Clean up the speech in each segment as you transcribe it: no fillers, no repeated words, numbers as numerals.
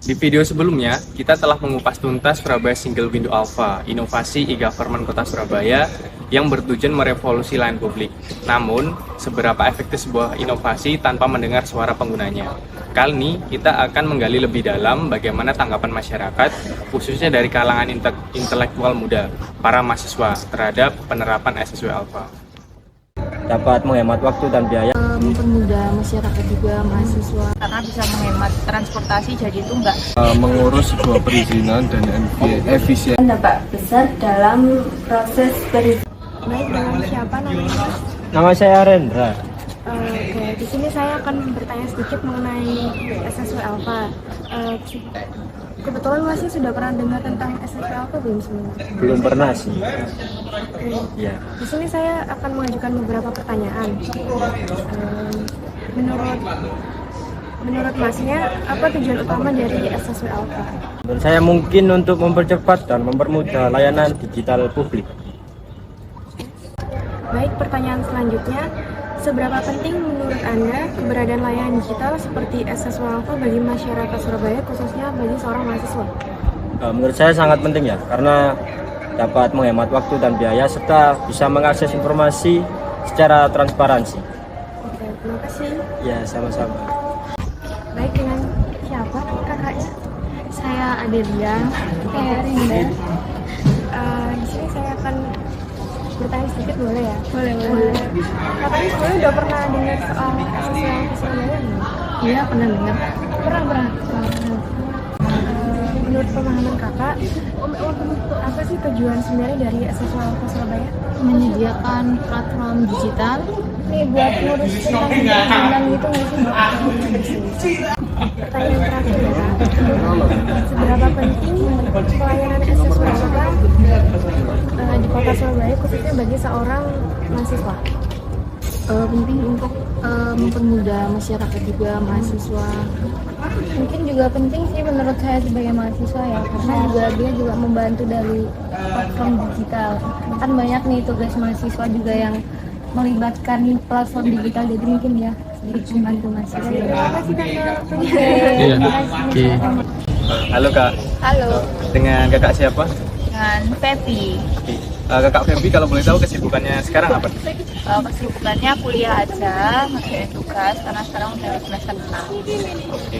Di video sebelumnya, kita telah mengupas tuntas Surabaya Single Window Alpha, inovasi e-government Kota Surabaya yang bertujuan merevolusi layanan publik. Namun, seberapa efektif sebuah inovasi tanpa mendengar suara penggunanya? Kali ini, kita akan menggali lebih dalam bagaimana tanggapan masyarakat, khususnya dari kalangan intelektual muda, para mahasiswa, terhadap penerapan SSW Alpha. Dapat menghemat waktu dan biaya, mempermudah masyarakat juga, mahasiswa, karena bisa menghemat transportasi, jadi itu enggak mengurus sebuah perizinan dan efisien. dampak besar dalam proses perizinan. Baik, dengan siapa namanya? nama saya Rendra. Oke, di sini saya akan bertanya sedikit mengenai SSW Alpha. Kebetulan masih sudah pernah dengar tentang SSW Alpha belum sebenarnya? Belum pernah sih. Oke. Ya. Di sini saya akan mengajukan beberapa pertanyaan. Menurut Masnya, apa tujuan utama dari SSW Alpha? Menurut saya mungkin untuk mempercepat dan mempermudah layanan digital publik. Baik, pertanyaan selanjutnya, seberapa penting menurut Anda keberadaan layanan digital seperti SSW Alpha bagi masyarakat Surabaya, khususnya bagi seorang mahasiswa? Menurut saya sangat penting ya, karena dapat menghemat waktu dan biaya serta bisa mengakses informasi secara transparansi. Oke, terima kasih. Ya, sama-sama. Baik, dengan siapa kakaknya? saya Adelia. Rinda. Di sini saya akan bertanya sedikit, boleh ya? Boleh. Kakaknya sebelumnya udah pernah dengar soal SSW Alpha Surabaya belum? Iya, pernah dengar. Pernah. Menurut pemahaman kakak, apa sih tujuan sebenarnya dari SSW Alpha Surabaya? Menyediakan platform digital. Nih, buat ngurus tentang undang-undang gitu nggak sih? Pertanyaan terakhir ya, seberapa penting pelayanan SSW Alpha di Kota Surabaya, khususnya bagi seorang mahasiswa? Penting untuk mempermudah masyarakat juga, mahasiswa. Mungkin juga penting sih menurut saya sebagai mahasiswa ya, karena juga dia juga membantu dari platform digital. Kan banyak nih tugas mahasiswa juga yang melibatkan platform digital, jadi mungkin ya sedikit membantu mahasiswa. Terima kasih kakak. Oke. Halo Kak, Halo, dengan kakak siapa? dengan Feby. Kakak Feby, kalau boleh tahu kesibukannya sekarang apa? Kesibukannya kuliah aja, ngerjain tugas karena sekarang udah semester 6. Oke.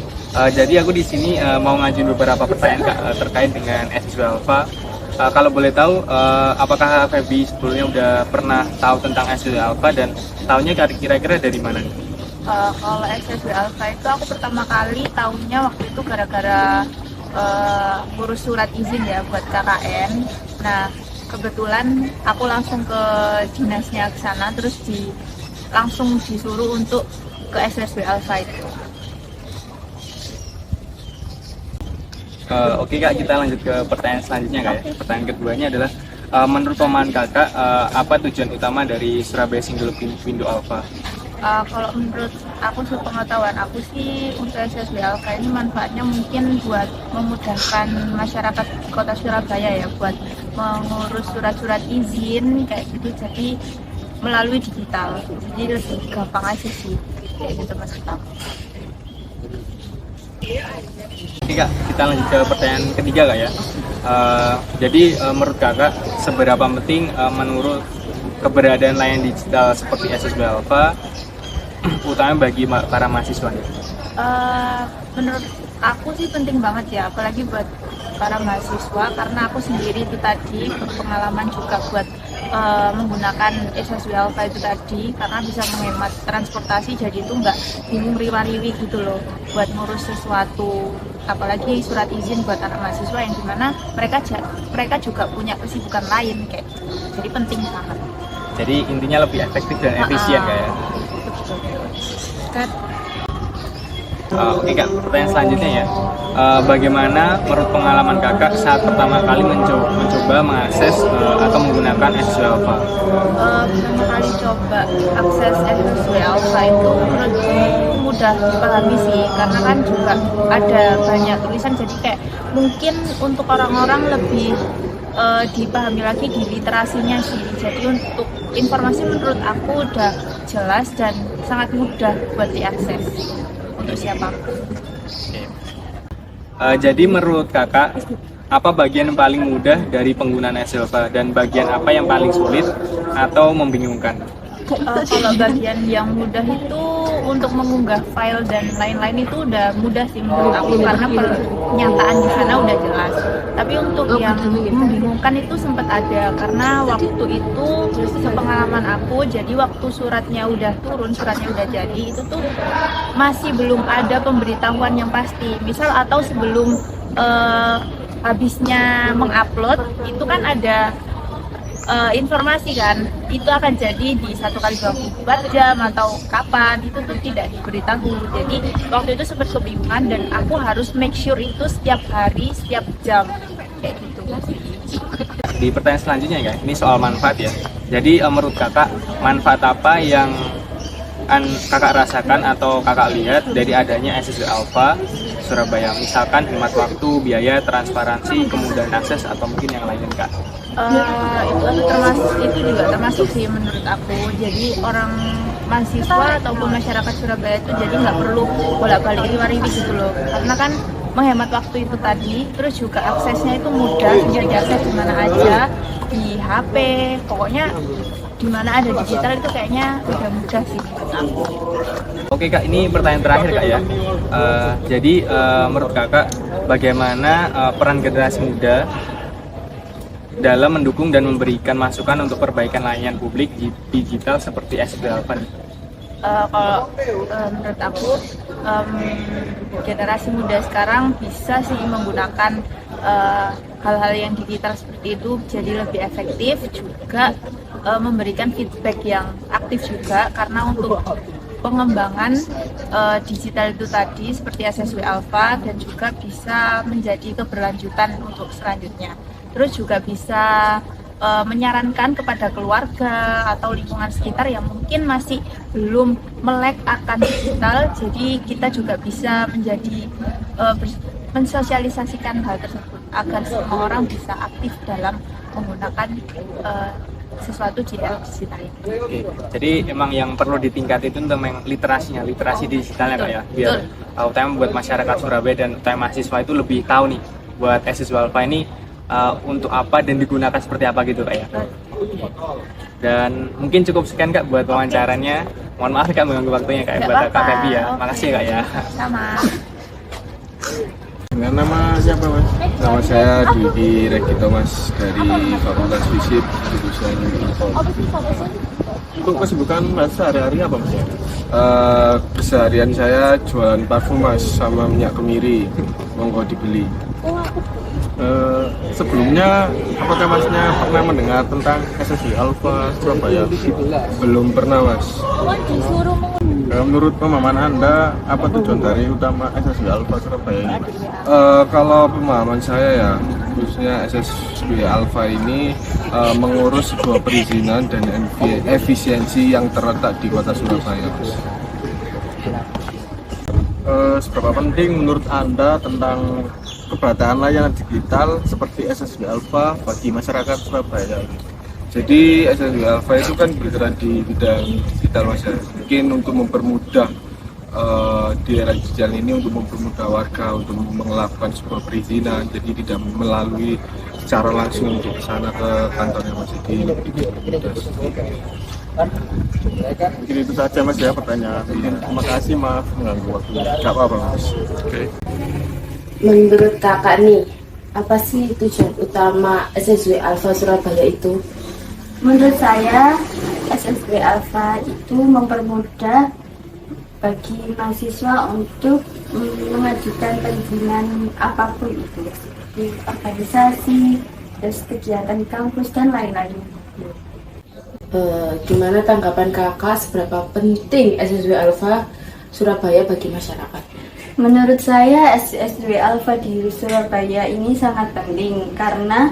Jadi aku di sini mau ngajuin beberapa pertanyaan Kak, terkait dengan SSW Alpha. Kalau boleh tahu, apakah Feby sebelumnya udah pernah tahu tentang SSW Alpha dan tahunya kira-kira dari mana? Kalau SSW Alpha itu aku pertama kali tahunya waktu itu gara-gara ngurus surat izin ya buat KKN. Nah, kebetulan aku langsung ke dinasnya ke sana, terus langsung disuruh untuk ke SSW Alpha itu. Oke Kak, kita lanjut ke pertanyaan selanjutnya Kak ya. Pertanyaan keduanya adalah, menurut pemahaman Kakak, apa tujuan utama dari Surabaya Single Window Alpha? Kalau menurut aku, sepengetahuan aku sih, untuk SSW Alpha ini manfaatnya mungkin buat memudahkan masyarakat Kota Surabaya ya, buat mengurus surat-surat izin kayak gitu, jadi melalui digital, jadi lebih gampang aja sih kayak gitu maksud aku. Oke Kak, kita lanjut ke pertanyaan ketiga Kak ya. Jadi menurut Kakak, seberapa penting menurut keberadaan layanan digital seperti SSW Alpha, utama bagi para mahasiswa? Menurut aku sih penting banget ya, apalagi buat para mahasiswa, karena aku sendiri itu tadi berpengalaman juga buat menggunakan SSW Alpha itu tadi, karena bisa menghemat transportasi, jadi itu nggak bingung riwa-riwi gitu loh buat ngurus sesuatu, apalagi surat izin buat anak mahasiswa yang dimana mereka juga punya kesibukan lain kayak gitu. Jadi penting banget. Jadi intinya lebih efektif dan efisien kayak. Oke Kak, pertanyaan selanjutnya ya. Bagaimana menurut pengalaman Kakak saat pertama kali mencoba mengakses atau menggunakan SSW Alpha? Pertama kali coba akses SSW Alpha itu menurutku mudah dipahami sih, karena kan juga ada banyak tulisan, jadi kayak mungkin untuk orang-orang lebih dipahami lagi di literasinya sih. Jadi untuk informasi menurut aku udah jelas dan sangat mudah buat diakses untuk siapapun. Jadi menurut kakak, apa bagian yang paling mudah dari penggunaan SSWalfa dan bagian apa yang paling sulit atau membingungkan? Kalau bagian yang mudah itu untuk mengunggah file dan lain-lain itu udah mudah sih menurut aku, karena pernyataan di sana udah jelas. Tapi untuk yang membingungkan itu sempat ada, karena waktu itu sepengalaman aku, jadi waktu suratnya udah turun, suratnya udah jadi, itu tuh masih belum ada pemberitahuan yang pasti. Misal atau sebelum habisnya mengupload itu kan ada informasi kan, itu akan jadi di 1x24 jam atau kapan, itu tuh tidak diberitahu. Jadi waktu itu sempat kebingungan dan aku harus make sure itu setiap hari, setiap jam kayak gitu. Di pertanyaan selanjutnya ya, ini soal manfaat ya. Jadi menurut kakak, manfaat apa yang kakak rasakan atau kakak lihat dari adanya SSWalfa Surabaya? Misalkan hemat waktu, biaya, transparansi, kemudahan akses, atau mungkin yang lain kak? Itu juga termasuk sih menurut aku. Jadi orang mahasiswa ataupun masyarakat Surabaya itu jadi nggak perlu bolak-balik riwa-riwi gitu loh, karena kan menghemat waktu itu tadi. Terus juga aksesnya itu mudah, bisa diakses di mana aja, di HP, pokoknya di mana ada digital itu kayaknya udah mudah sih menurut aku. Oke kak, ini pertanyaan terakhir kak ya. Jadi menurut kakak, bagaimana peran generasi muda dalam mendukung dan memberikan masukan untuk perbaikan layanan publik digital seperti SSWalfa? Kalau menurut aku generasi muda sekarang bisa sih menggunakan hal-hal yang digital seperti itu jadi lebih efektif, juga memberikan feedback yang aktif juga, karena untuk pengembangan digital itu tadi seperti SSWalfa dan juga bisa menjadi keberlanjutan untuk selanjutnya. Terus juga bisa menyarankan kepada keluarga atau lingkungan sekitar yang mungkin masih belum melek akan digital, jadi kita juga bisa menjadi mensosialisasikan hal tersebut agar semua orang bisa aktif dalam menggunakan sesuatu di era digital ini. Oke, jadi emang yang perlu ditingkat itu tentang literasinya, literasi digitalnya kak ya, biar utama buat masyarakat Surabaya dan utama mahasiswa itu lebih tahu nih buat SSWalfa ini untuk apa dan digunakan seperti apa gitu kak ya. Dan mungkin cukup sekian kak buat wawancaranya. Mohon maaf kak mengganggu waktunya kak buat kak Febi ya. Makasih kak ya. Sama. Dengan nama siapa mas? Nama saya Dwi Regito mas, dari Fakultas Fisip jurusan Info. Untuk kesibukan mas sehari-hari apa mas? Keseharian saya jualan parfum mas sama minyak kemiri, monggo dibeli. Sebelumnya apakah masnya pernah mendengar tentang SSWalfa Surabaya? Belum pernah mas. Menurut pemahaman Anda, apa tujuan dari utama SSWalfa Surabaya ini mas? Kalau pemahaman saya ya, khususnya SSWalfa ini mengurus sebuah perizinan dan efisiensi yang terletak di kota Surabaya mas. Seberapa penting menurut Anda tentang keberadaan layanan digital seperti SSWalfa bagi masyarakat Surabaya? Jadi SSWalfa itu kan bergerak di bidang digital mas ya. Mungkin untuk mempermudah di era digital ini, untuk mempermudah warga untuk melakukan sebuah perizinan, jadi tidak melalui secara langsung untuk kesana ke kantornya mas, jadi lebih mudah. Mungkin itu saja mas ya pertanyaan. Terima kasih, maaf mengganggu waktu. Gak apa-apa mas. Oke. Menurut kakak nih, apa sih tujuan utama SSWalfa Surabaya itu? Menurut saya, SSWalfa itu mempermudah bagi mahasiswa untuk mengajukan perizinan apapun itu, seperti organisasi, terus kegiatan kampus dan lain-lain. Gimana tanggapan kakak, seberapa penting SSWalfa Surabaya bagi masyarakat? Menurut saya, SSWalfa di Surabaya ini sangat penting karena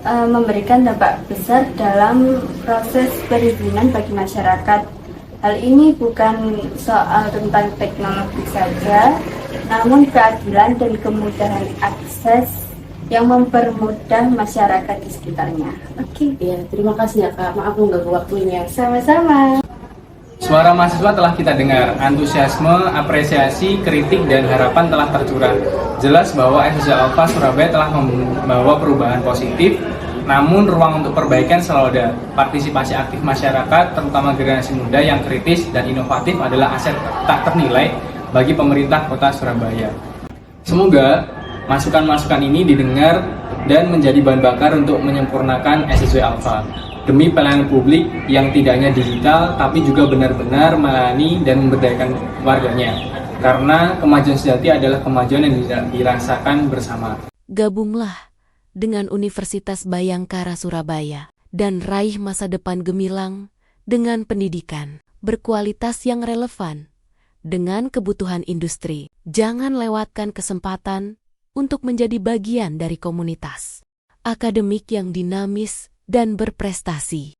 memberikan dampak besar dalam proses perizinan bagi masyarakat. Hal ini bukan soal tentang teknologi saja, namun keadilan dan kemudahan akses yang mempermudah masyarakat di sekitarnya. Oke, ya terima kasih ya kak. Maaf mengganggu waktunya. Sama-sama. Suara mahasiswa telah kita dengar, antusiasme, apresiasi, kritik, dan harapan telah tercurah. Jelas bahwa SSW Alfa Surabaya telah membawa perubahan positif, namun ruang untuk perbaikan selalu ada. Partisipasi aktif masyarakat, terutama generasi muda yang kritis dan inovatif adalah aset tak ternilai bagi pemerintah Kota Surabaya. Semoga masukan-masukan ini didengar dan menjadi bahan bakar untuk menyempurnakan SSW Alfa demi pelayanan publik yang tidak hanya digital tapi juga benar-benar melayani dan memberdayakan warganya. Karena kemajuan sejati adalah kemajuan yang dirasakan bersama. Gabunglah dengan Universitas Bhayangkara Surabaya dan raih masa depan gemilang dengan pendidikan berkualitas yang relevan dengan kebutuhan industri. Jangan lewatkan kesempatan untuk menjadi bagian dari komunitas akademik yang dinamis dan berprestasi.